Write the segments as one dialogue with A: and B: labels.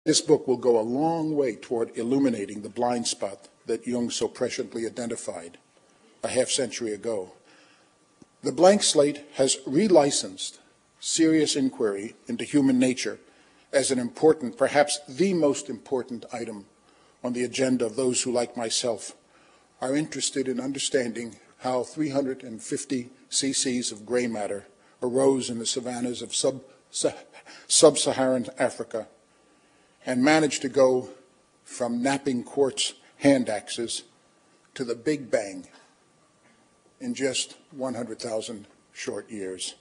A: This book will go a long way toward illuminating the blind spot that Jung so presciently identified a half-century ago. The Blank Slate has relicensed serious inquiry into human nature as an important, perhaps the most important item on the agenda of those who, like myself, are interested in understanding how 350 cc's of gray matter arose in the savannas of sub-Saharan Africa and managed to go from napping quartz hand axes to the Big Bang in just 100,000 short years.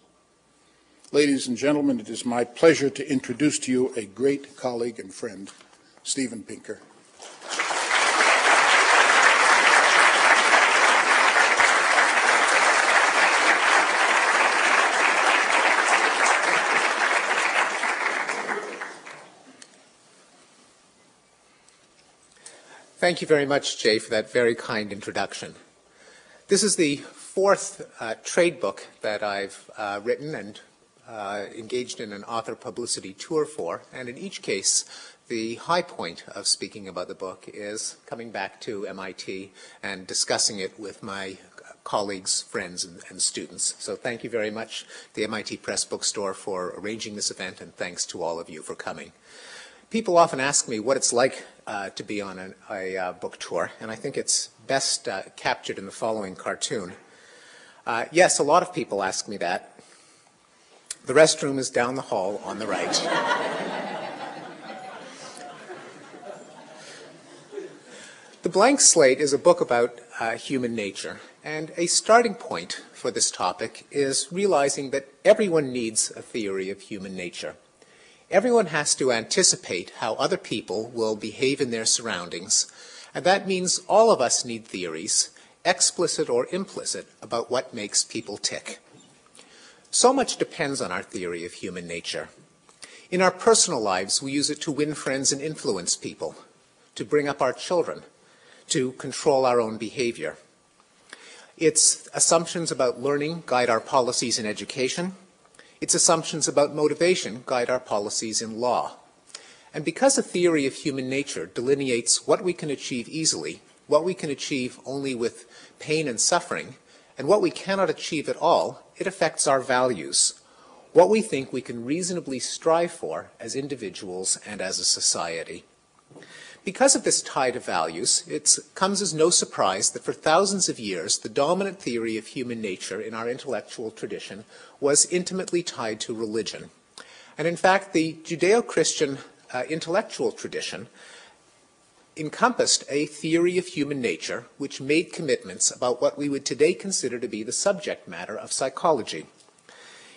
A: Ladies and gentlemen, it is my pleasure to introduce to you a great colleague and friend, Steven Pinker.
B: Thank you very much, Jay, for that very kind introduction. This is the fourth trade book that I've written and engaged in an author publicity tour for, and in each case, the high point of speaking about the book is coming back to MIT and discussing it with my colleagues, friends, and students. So thank you very much, the MIT Press Bookstore, for arranging this event, and thanks to all of you for coming. People often ask me what it's like to be on a book tour, and I think it's best captured in the following cartoon. Yes, a lot of people ask me that. The restroom is down the hall on the right. The Blank Slate is a book about human nature, and a starting point for this topic is realizing that everyone needs a theory of human nature. Everyone has to anticipate how other people will behave in their surroundings, and that means all of us need theories, explicit or implicit, about what makes people tick. So much depends on our theory of human nature. In our personal lives, we use it to win friends and influence people, to bring up our children, to control our own behavior. Its assumptions about learning guide our policies in education. Its assumptions about motivation guide our policies in law. And because a theory of human nature delineates what we can achieve easily, what we can achieve only with pain and suffering, and what we cannot achieve at all, it affects our values, what we think we can reasonably strive for as individuals and as a society. Because of this tie to values, it comes as no surprise that for thousands of years, the dominant theory of human nature in our intellectual tradition was intimately tied to religion. And in fact, the Judeo-Christian intellectual tradition encompassed a theory of human nature which made commitments about what we would today consider to be the subject matter of psychology.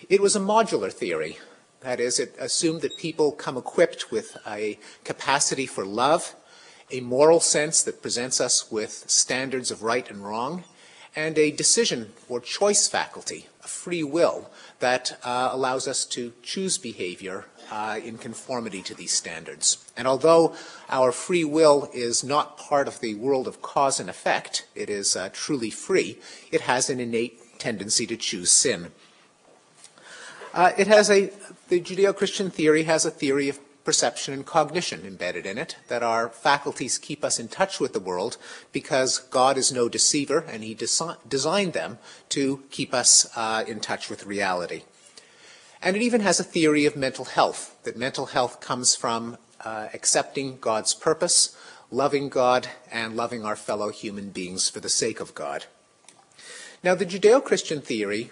B: It was a modular theory. That is, it assumed that people come equipped with a capacity for love, a moral sense that presents us with standards of right and wrong, and a decision or choice faculty, a free will, that allows us to choose behavior in conformity to these standards. And although our free will is not part of the world of cause and effect, it is truly free, it has an innate tendency to choose sin. The Judeo-Christian theory has a theory of perception and cognition embedded in it, that our faculties keep us in touch with the world because God is no deceiver and he designed them to keep us in touch with reality. And it even has a theory of mental health, that mental health comes from accepting God's purpose, loving God, and loving our fellow human beings for the sake of God. Now, the Judeo-Christian theory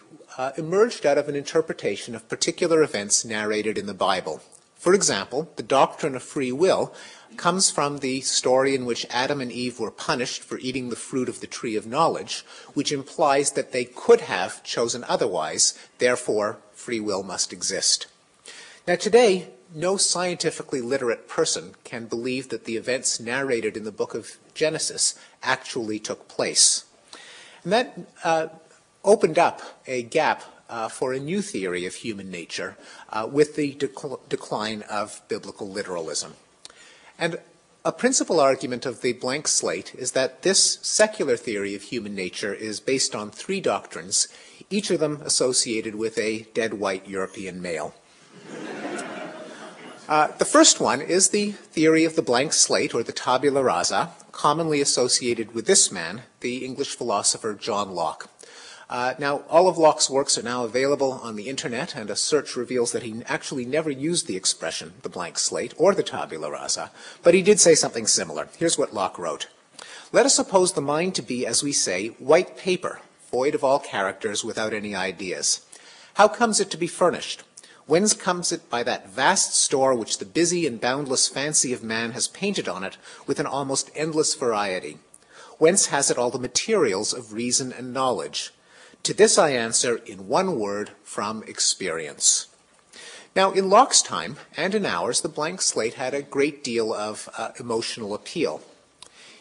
B: emerged out of an interpretation of particular events narrated in the Bible. For example, the doctrine of free will comes from the story in which Adam and Eve were punished for eating the fruit of the tree of knowledge, which implies that they could have chosen otherwise, therefore free will must exist. Now today, no scientifically literate person can believe that the events narrated in the book of Genesis actually took place. And that opened up a gap for a new theory of human nature with the decline of biblical literalism. And a principal argument of the Blank Slate is that this secular theory of human nature is based on three doctrines, each of them associated with a dead white European male. The first one is the theory of the blank slate, or the tabula rasa, commonly associated with this man, the English philosopher John Locke. Now, all of Locke's works are now available on the internet, and a search reveals that he actually never used the expression, the blank slate, or the tabula rasa, but he did say something similar. Here's what Locke wrote. Let us suppose the mind to be, as we say, white paper, void of all characters, without any ideas. How comes it to be furnished? Whence comes it by that vast store which the busy and boundless fancy of man has painted on it with an almost endless variety? Whence has it all the materials of reason and knowledge? To this I answer in one word, from experience. Now, in Locke's time, and in ours, the blank slate had a great deal of emotional appeal.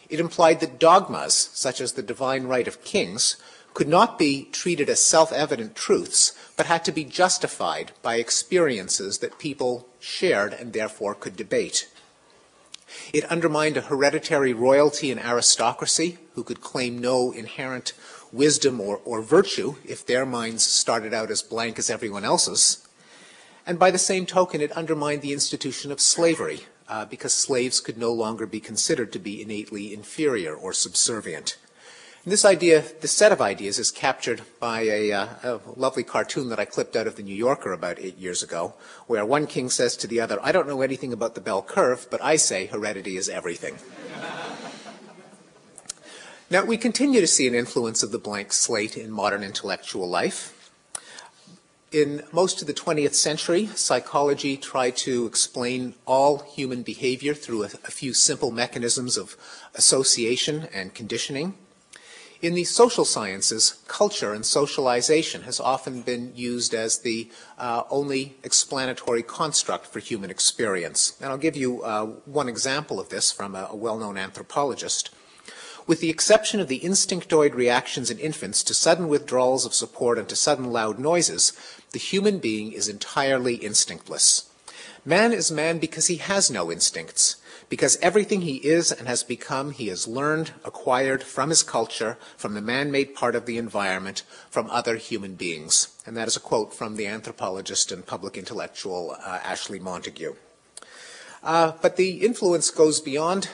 B: It implied that dogmas, such as the divine right of kings, could not be treated as self-evident truths, but had to be justified by experiences that people shared and therefore could debate. It undermined a hereditary royalty and aristocracy who could claim no inherent wisdom or virtue if their minds started out as blank as everyone else's. And by the same token, it undermined the institution of slavery, because slaves could no longer be considered to be innately inferior or subservient. And this set of ideas is captured by a lovely cartoon that I clipped out of the New Yorker about 8 years ago, where one king says to the other, I don't know anything about the bell curve, but I say heredity is everything. Now, we continue to see an influence of the blank slate in modern intellectual life. In most of the 20th century, psychology tried to explain all human behavior through a few simple mechanisms of association and conditioning. In the social sciences, culture and socialization has often been used as the only explanatory construct for human experience. And I'll give you one example of this from a well-known anthropologist. With the exception of the instinctoid reactions in infants to sudden withdrawals of support and to sudden loud noises, the human being is entirely instinctless. Man is man because he has no instincts, because everything he is and has become he has learned, acquired from his culture, from the man-made part of the environment, from other human beings. And that is a quote from the anthropologist and public intellectual Ashley Montagu. But the influence goes beyond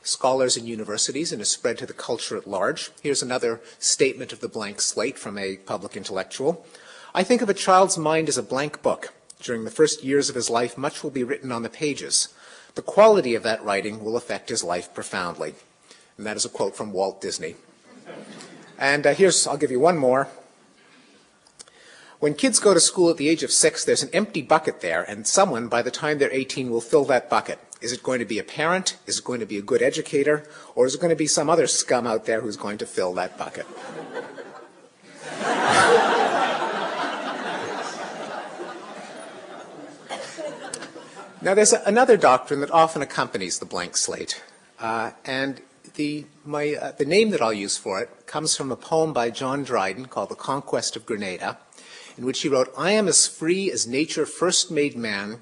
B: scholars and universities and is spread to the culture at large. Here's another statement of the blank slate from a public intellectual. I think of a child's mind as a blank book. During the first years of his life, much will be written on the pages. The quality of that writing will affect his life profoundly. And that is a quote from Walt Disney. And I'll give you one more. When kids go to school at the age of 6, there's an empty bucket there, and someone, by the time they're 18, will fill that bucket. Is it going to be a parent? Is it going to be a good educator? Or is it going to be some other scum out there who's going to fill that bucket? Now, there's another doctrine that often accompanies the blank slate, and the name that I'll use for it comes from a poem by John Dryden called The Conquest of Grenada, in which he wrote, I am as free as nature first made man,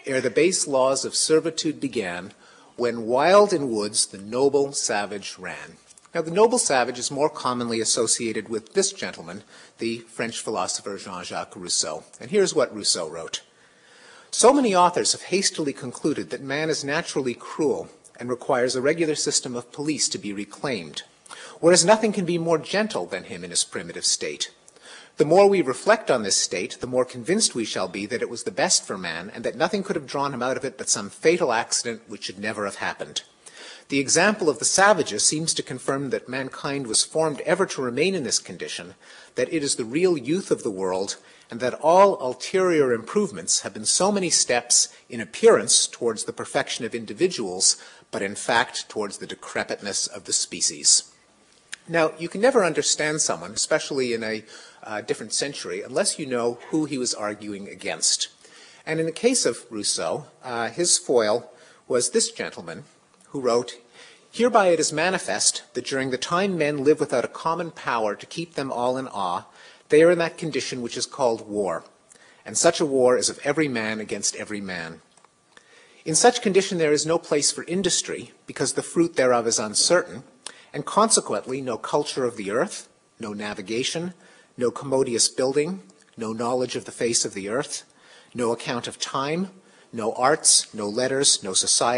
B: ere the base laws of servitude began, when wild in woods the noble savage ran. Now, the noble savage is more commonly associated with this gentleman, the French philosopher Jean-Jacques Rousseau. And here's what Rousseau wrote. So many authors have hastily concluded that man is naturally cruel and requires a regular system of police to be reclaimed, whereas nothing can be more gentle than him in his primitive state. The more we reflect on this state, the more convinced we shall be that it was the best for man and that nothing could have drawn him out of it but some fatal accident which should never have happened. The example of the savages seems to confirm that mankind was formed ever to remain in this condition, that it is the real youth of the world, and that all ulterior improvements have been so many steps in appearance towards the perfection of individuals, but in fact towards the decrepitness of the species. Now, you can never understand someone, especially in a different century, unless you know who he was arguing against. And in the case of Rousseau, his foil was this gentleman who wrote, Hereby it is manifest that during the time men live without a common power to keep them all in awe, they are in that condition which is called war, and such a war is of every man against every man. In such condition there is no place for industry, because the fruit thereof is uncertain, and consequently no culture of the earth, no navigation, no commodious building, no knowledge of the face of the earth, no account of time, no arts, no letters, no society.